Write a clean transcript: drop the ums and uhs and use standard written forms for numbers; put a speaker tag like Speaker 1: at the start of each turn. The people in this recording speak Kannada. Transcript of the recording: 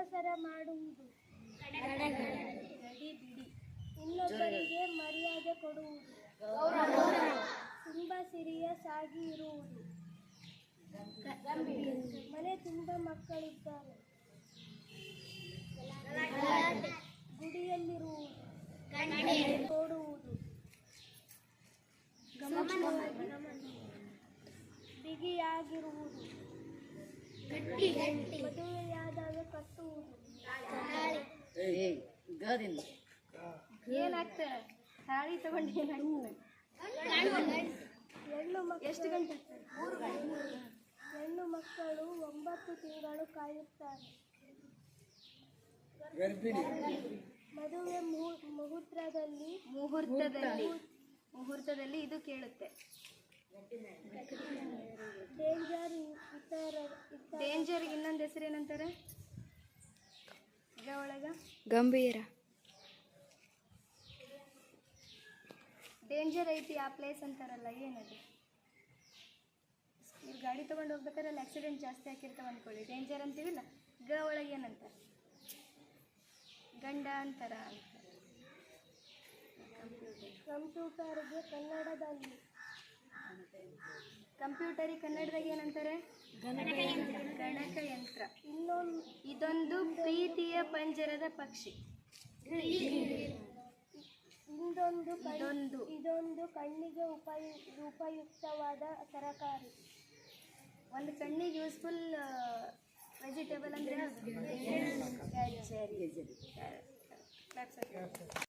Speaker 1: ಅವಸರ ಮಾಡುವುದು, ಗಡಿ ಬಿಡಿ. ಇನ್ನೊಬ್ಬರಿಗೆ ಮರ್ಯಾದೆ ಕೊಡುವುದು, ತುಂಬ ಸೀರಿಯಸ್ ಆಗಿ ಇರುವುದು. ಮನೆ ತುಂಬ ಮಕ್ಕಳಿದ್ದಾರೆ, ಗುಡಿಯಲ್ಲಿರುವುದು, ನೋಡುವುದು. ಬಿಗಿಯಾಗಿರುವುದು, ಮದುವೆಯಾದಾಗ ಕಟ್ಟುವುದು. ಏನಾಗ್ತದೆ ತಾಳಿ ತಗೊಂಡು ಎಷ್ಟು ಗಂಟೆ? ಹೆಣ್ಣು ಮಕ್ಕಳು 9 ತಿಂಗಳು ಕಾಯುತ್ತಾರೆ. ಮದುವೆ ಮುಹೂರ್ತದಲ್ಲಿ ಇದು ಕೇಳುತ್ತೆ. ಡೇಂಜರ್ ಇನ್ನೊಂದು ಹೆಸರು ಏನಂತಾರೆ?
Speaker 2: ಗಂಭೀರ.
Speaker 1: ಡೇಂಜರ್ ಐತಿ ಆ ಪ್ಲೇಸ್ ಅಂತಾರಲ್ಲ, ಏನದು? ನೀವು ಗಾಡಿ ತೊಗೊಂಡು ಹೋಗ್ಬೇಕಾದ್ರೆ ಅಲ್ಲಿ ಆಕ್ಸಿಡೆಂಟ್ ಜಾಸ್ತಿ ಆಗಿರ್ತಾವೆ ಅಂದ್ಕೊಳ್ಳಿ, ಡೇಂಜರ್ ಅಂತೀವಿಲ್ಲ. ಒಳಗೆ ಏನಂತಾರೆ? ಗಂಡ ಅಂತಾರ. ಕಂಪ್ಯೂಟರ್ಗೆ ಕನ್ನಡದಲ್ಲಿ, ಕಂಪ್ಯೂಟರಿಗೆ ಕನ್ನಡದಾಗ ಏನಂತಾರೆ? ಗಣಕಯಂತ್ರ. ಇದೊಂದು ಪ್ರೀತಿಯ ಪಂಜರದ ಪಕ್ಷಿ. ಇದೊಂದು ಕಣ್ಣಿಗೆ ಉಪಯುಕ್ತವಾದ ತರಕಾರಿ. ಒಂದು ಕಣ್ಣಿಗೆ ಯೂಸ್ಫುಲ್ ವೆಜಿಟೇಬಲ್ ಅಂದ್ರೆ